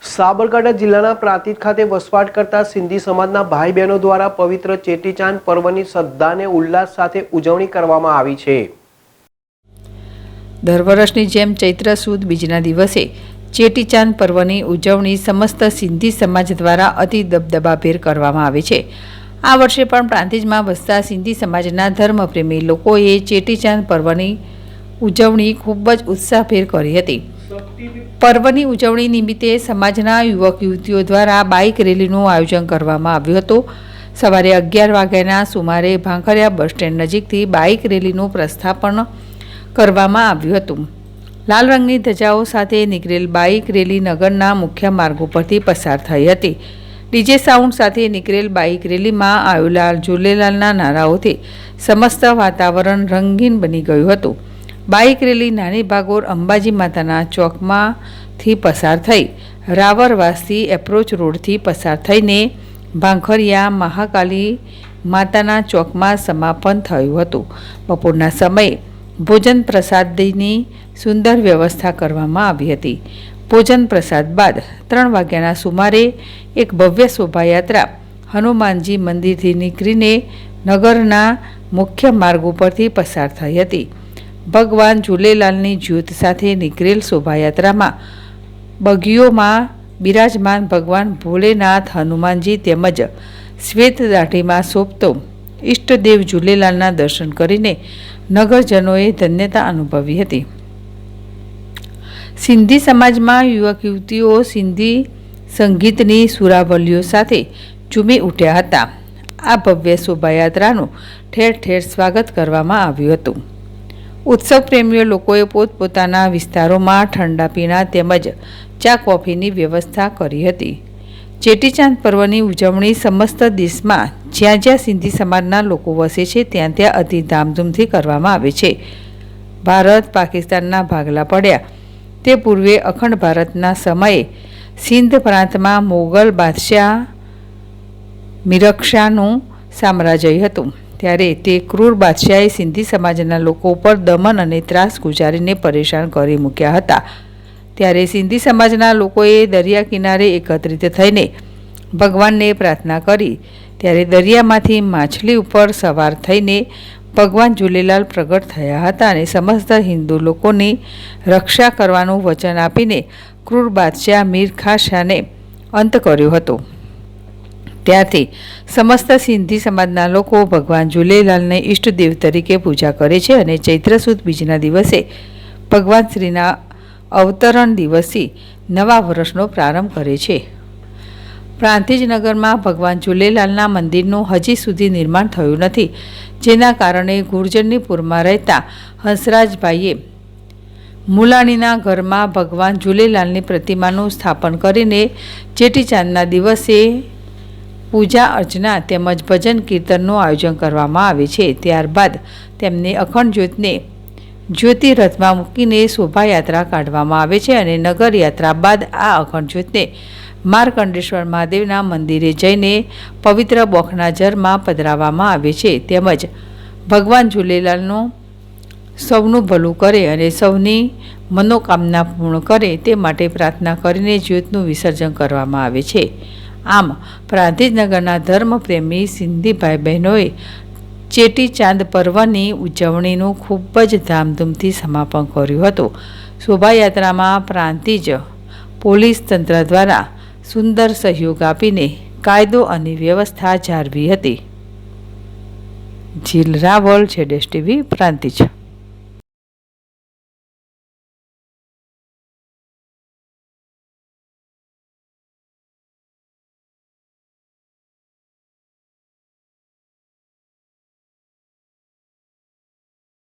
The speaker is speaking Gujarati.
સાબરકાંઠા જિલ્લાના પ્રાંતિજ ખાતે વસવાટ કરતા સિંધી સમાજના ભાઈ બહેનો દ્વારા પવિત્ર ચેટીચાંદ પર્વની શ્રદ્ધા અને ઉલ્લાસ સાથે ઉજવણી કરવામાં આવી છે। દર વર્ષની જેમ ચૈત્ર સુદ બીજના દિવસે ચેટીચાંદ પર્વની ઉજવણી સમસ્ત સિંધી સમાજ દ્વારા અતિ દબદબાભેર કરવામાં આવે છે। આ વર્ષે પણ પ્રાંતિજમાં વસતા સિંધી સમાજના ધર્મપ્રેમી લોકોએ ચેટીચાંદ પર્વની ઉજવણી ખૂબ જ ઉત્સાહભેર કરી હતી। પર્વની ઉજવણી નિમિત્તે સમાજના યુવક યુવતીઓ દ્વારા બાઇક રેલીનું આયોજન કરવામાં આવ્યું હતું। સવારે 11 વાગ્યાના સુમારે ભાંખરિયા બસ સ્ટેન્ડ નજીકથી બાઇક રેલીનું પ્રસ્થાપન કરવામાં આવ્યું હતું। લાલ રંગની ધજાઓ સાથે નીકળેલ બાઇક રેલી નગરના મુખ્ય માર્ગો પરથી પસાર થઈ હતી। ડીજે સાઉન્ડ સાથે નીકળેલ બાઇક રેલીમાં આવેલા ઝૂલેલાલના નારાઓથી સમસ્ત વાતાવરણ રંગીન બની ગયું હતું। બાઇક રેલી નાની ભાગોળ અંબાજી માતાના ચોકમાંથી પસાર થઈ રાવરવાસથી એપ્રોચ રોડથી પસાર થઈને ભાંખરિયા મહાકાલી માતાના ચોકમાં સમાપન થયું હતું। બપોરના સમયે ભોજન પ્રસાદની સુંદર વ્યવસ્થા કરવામાં આવી હતી। ભોજન પ્રસાદ બાદ 3 વાગ્યાના સુમારે એક ભવ્ય શોભાયાત્રા હનુમાનજી મંદિરથી નીકળીને નગરના મુખ્ય માર્ગ ઉપરથી પસાર થઈ હતી। ભગવાન ઝૂલેલાલની જ્યોત સાથે નીકળેલ શોભાયાત્રામાં બગીઓમાં બિરાજમાન ભગવાન ભોલેનાથ હનુમાનજી તેમજ શ્વેત દાઢીમાં શોભતો ઈષ્ટદેવ ઝૂલેલાલના દર્શન કરીને નગરજનોએ ધન્યતા અનુભવી હતી। સિંધી સમાજમાં યુવક યુવતીઓ સિંધી સંગીતની સુરાવલીઓ સાથે ઝૂમી ઉઠ્યા હતા। આ ભવ્ય શોભાયાત્રાનું ઠેર ઠેર સ્વાગત કરવામાં આવ્યું હતું। ઉત્સવ પ્રેમીઓ લોકોએ પોતપોતાના વિસ્તારોમાં ઠંડા પીણા તેમજ ચા કોફીની વ્યવસ્થા કરી હતી। ચેટીચાંદ પર્વની ઉજવણી સમસ્ત દેશમાં જ્યાં જ્યાં સિંધી સમાજના લોકો વસે છે ત્યાં ત્યાં અતિ ધામધૂમથી કરવામાં આવે છે। ભારત પાકિસ્તાનના ભાગલા પડ્યા તે પૂર્વે અખંડ ભારતના સમયે સિંધ પ્રાંતમાં મોગલ બાદશાહ મિરક્ષાનું સામ્રાજ્ય હતું। ત્યારે તે ક્રૂર બાદશાહે સિંધી સમાજના લોકો ઉપર દમન અને ત્રાસ ગુજારીને પરેશાન કરી મૂક્યા હતા। ત્યારે સિંધી સમાજના લોકોએ દરિયા કિનારે એકત્રિત થઈને ભગવાનને પ્રાર્થના કરી। ત્યારે દરિયામાંથી માછલી ઉપર સવાર થઈને ભગવાન ઝૂલેલાલ પ્રગટ થયા હતા અને સમસ્ત હિન્દુ લોકોની રક્ષા કરવાનું વચન આપીને ક્રૂર બાદશાહ મીર ખાસને અંત કર્યો હતો। ત્યારથી સમસ્ત સિંધી સમાજના લોકો ભગવાન ઝૂલેલાલને ઈષ્ટદેવ તરીકે પૂજા કરે છે અને ચૈત્ર સુદ બીજના દિવસે ભગવાન શ્રીના અવતરણ દિવસથી નવા વર્ષનો પ્રારંભ કરે છે। પ્રાંતિજ નગરમાં ભગવાન ઝૂલેલાલના મંદિરનું હજી સુધી નિર્માણ થયું નથી, જેના કારણે ગુર્જરનીપુરમાં રહેતા હંસરાજભાઈએ મુલાણીના ઘરમાં ભગવાન ઝૂલેલાલની પ્રતિમાનું સ્થાપન કરીને ચેટીચાંદના દિવસે પૂજા અર્ચના તેમજ ભજન કીર્તનનું આયોજન કરવામાં આવે છે। ત્યારબાદ તેમને અખંડ જ્યોતને જ્યોતિ રથમાં મૂકીને શોભાયાત્રા કાઢવામાં આવે છે અને નગરયાત્રા બાદ આ અખંડ જ્યોતને માર્કંડેશ્વર મહાદેવના મંદિરે જઈને પવિત્ર બોખનાજરમાં પધરાવવામાં આવે છે। તેમજ ભગવાન ઝૂલેલાલનું સૌનું ભલું કરે અને સૌની મનોકામના પૂર્ણ કરે તે માટે પ્રાર્થના કરીને જ્યોતનું વિસર્જન કરવામાં આવે છે। આમ પ્રાંતિજ નગરના ધર્મપ્રેમી સિંધી ભાઈ બહેનોએ ચેટીચાંદ પર્વની ઉજવણીનું ખૂબ જ ધામધૂમથી સમાપન કર્યું હતું। શોભાયાત્રામાં પ્રાંતિજ પોલીસ તંત્ર દ્વારા સુંદર સહયોગ આપીને કાયદો અને વ્યવસ્થા જાળવી હતી। જીલ રાવલ, ZSTV, પ્રાંતિજ।